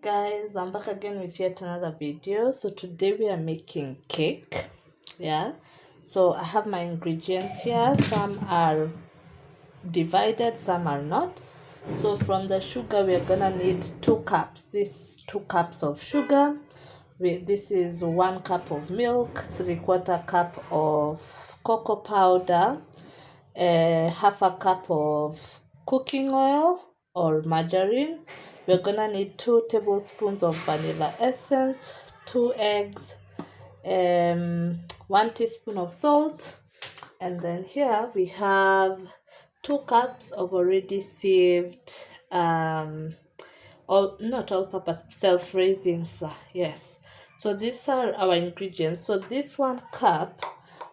Guys, I'm back again with yet another video. So today we are making cake. Yeah, so I have my ingredients here. Some are divided, some are not. So from the sugar, we're gonna need 2 cups. This 2 cups of sugar. This is 1 cup of milk, 3/4 cup of cocoa powder, half a cup of cooking oil or margarine. We're gonna need 2 tablespoons of vanilla essence, 2 eggs, 1 teaspoon of salt, and then here we have 2 cups of already sieved not all purpose self-raising flour. Yes, so these are our ingredients. So this 1 cup,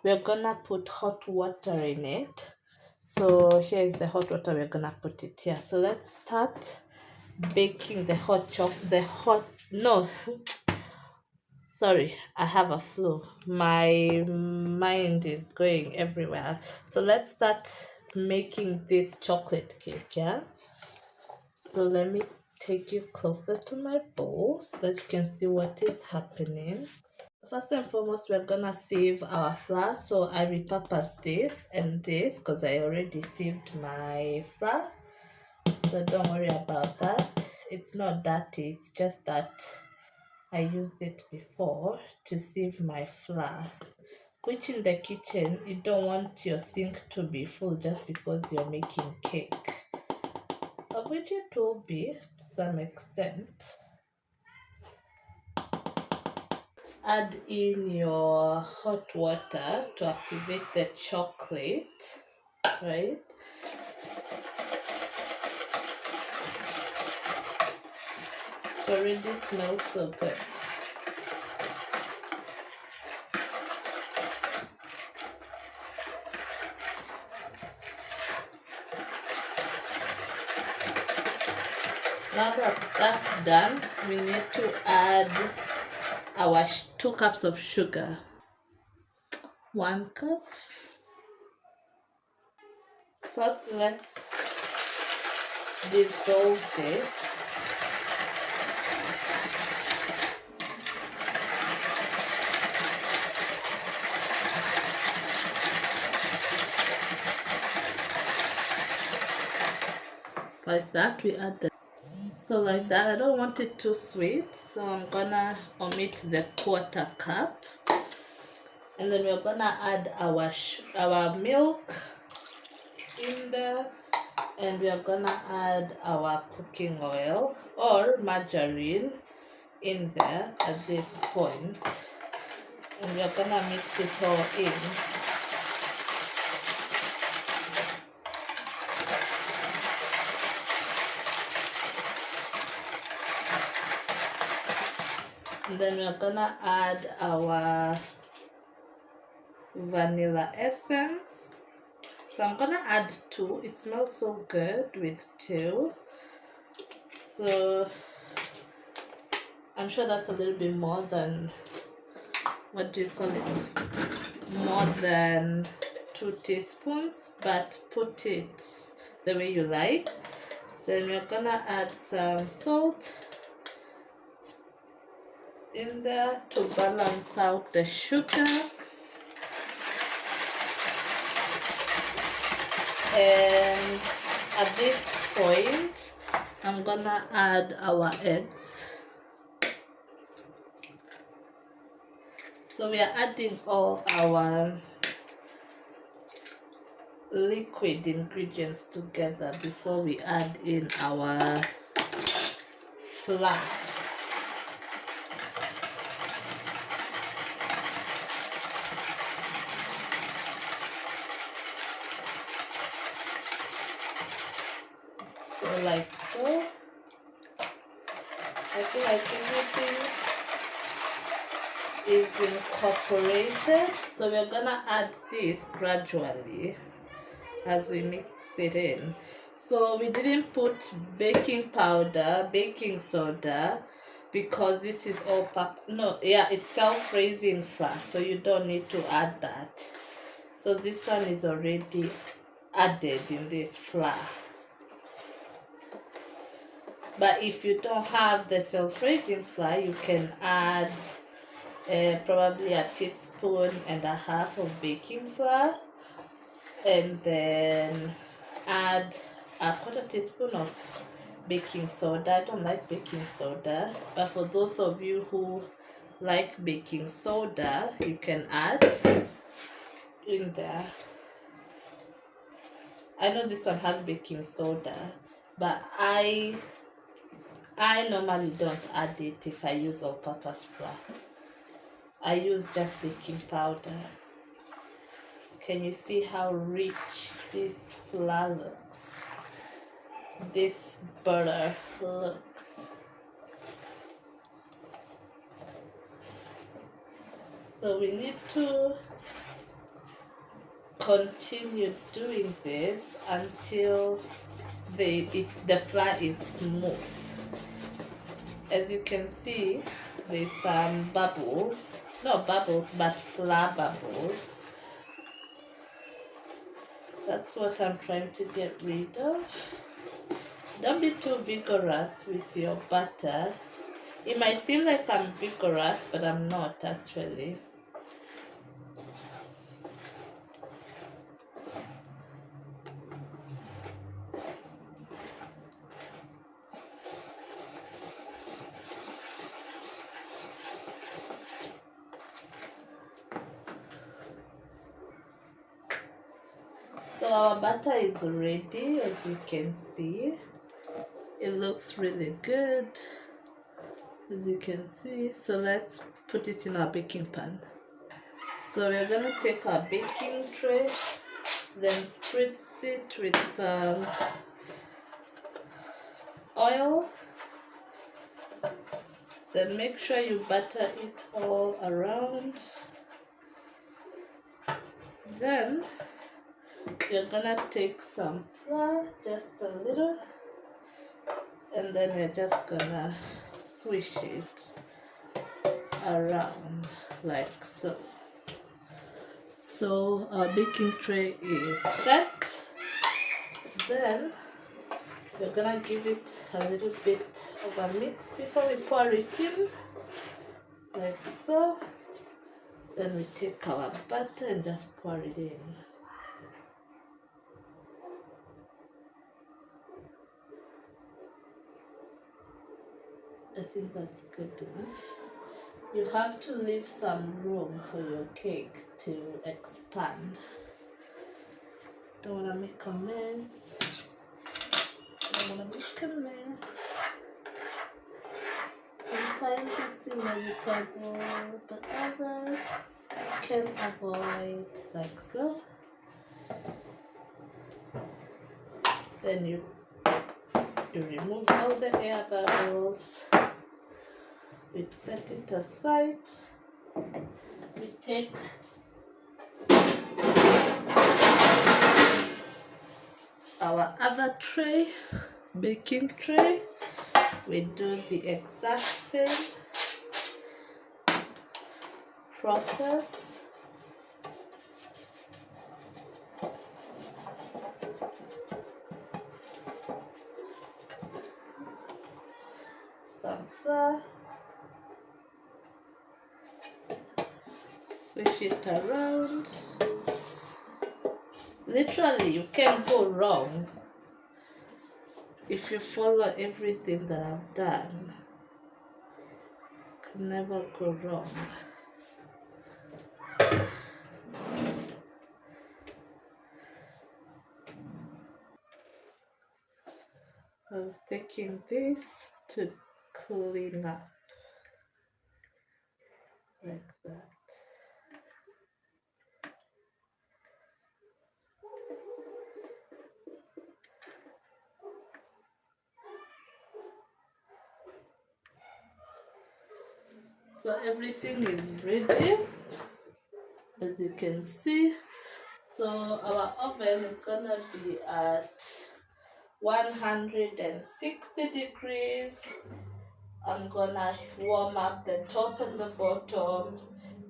we're gonna put hot water in it. So here is the hot water, we're gonna put it here. So let's start baking the no sorry, I have a flu, my mind is going everywhere. So let's start making this chocolate cake. Yeah, so let me take you closer to my bowl so that you can see what is happening. First and foremost, we're gonna sieve our flour. So I repurposed this and this because I already sieved my flour, so don't worry about that. It's not dirty, it's just that I used it before to sieve my flour, which in the kitchen you don't want your sink to be full just because you're making cake, of which it will be to some extent. Add in your hot water to activate the chocolate, right? It already smells so good. Now that that's done, we need to add our 2 cups of sugar. 1 cup. First, let's dissolve this. Like that, we add the like that. I don't want it too sweet, so I'm gonna omit the 1/4 cup, and then we're gonna add our milk in there, and we are gonna add our cooking oil or margarine in there at this point, and we are gonna mix it all in. And then we're gonna add our vanilla essence. So I'm gonna add 2. It smells so good with 2. So I'm sure that's a little bit more than, what do you call it? More than 2 teaspoons, but put it the way you like. Then we're gonna add some salt in there to balance out the sugar. And at this point, I'm gonna add our eggs. So we are adding all our liquid ingredients together before we add in our flour. So like so. I feel like everything is incorporated, so we're gonna add this gradually as we mix it in. So we didn't put baking powder, baking soda, because this is all it's self-raising flour, so you don't need to add that. So this one is already added in this flour. But if you don't have the self-raising flour, you can add probably a teaspoon and a half of baking flour, and then add a quarter teaspoon of baking soda. I don't like baking soda, but for those of you who like baking soda, you can add in there. I know this one has baking soda, but I normally don't add it if I use all-purpose flour. I use just baking powder. Can you see how rich this flour looks? This butter looks. So we need to continue doing this until the flour is smooth. As you can see, there's some bubbles, not bubbles but flour bubbles. That's what I'm trying to get rid of. Don't be too vigorous with your butter. It might seem like I'm vigorous, but I'm not actually. So our butter is ready, as you can see. It looks really good, as you can see. So let's put it in our baking pan. So we're gonna take our baking tray, then spritz it with some oil. Then make sure you butter it all around. Then you're gonna take some flour, just a little, and then we're just gonna swish it around like so. So our baking tray is set. Then we're gonna give it a little bit of a mix before we pour it in, like so. Then we take our butter and just pour it in. I think that's good enough. You have to leave some room for your cake to expand. Don't want to make a mess. Don't want to make a mess. Sometimes it's inevitable, but others you can avoid, like so. Then you remove all the air bubbles. We set it aside. We take our other tray, baking tray. We do the exact same process. Some flour. Swish it around. Literally, you can't go wrong if you follow everything that I've done. You can never go wrong. I was taking this to clean up like that. So everything is ready, as you can see. So our oven is gonna be at 160 degrees. I'm gonna warm up the top and the bottom,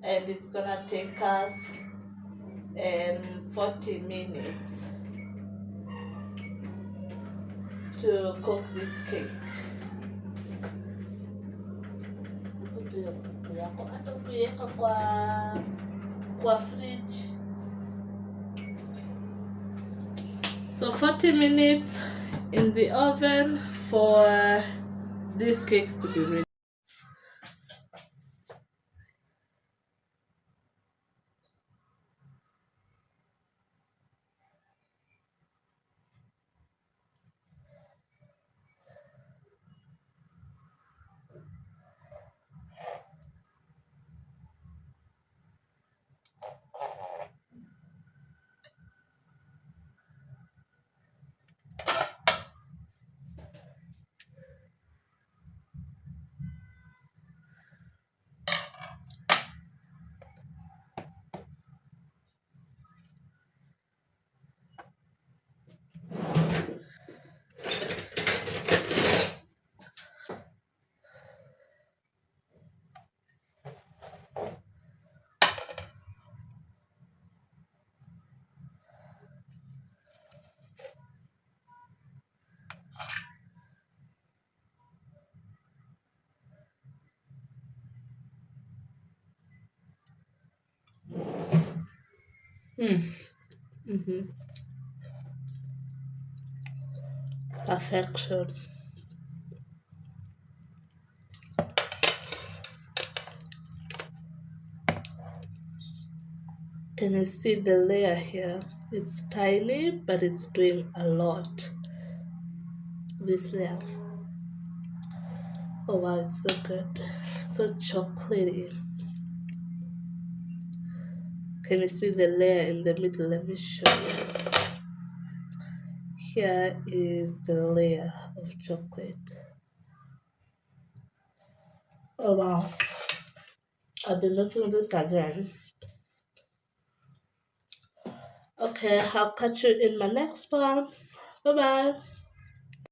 and it's gonna take us 40 minutes to cook this cake. hiyo kuku yako, hata ukiweka kwa fridge. So 40 minutes in the oven for these cakes to be ready. Mm-hmm. Perfection. Can you see the layer here? It's tiny, but it's doing a lot. This layer. Oh wow, it's so good. So chocolatey. Can you see the layer in the middle? Let me show you. Here is the layer of chocolate. Oh wow. I'll be making this again. Okay, I'll catch you in my next one. Bye bye.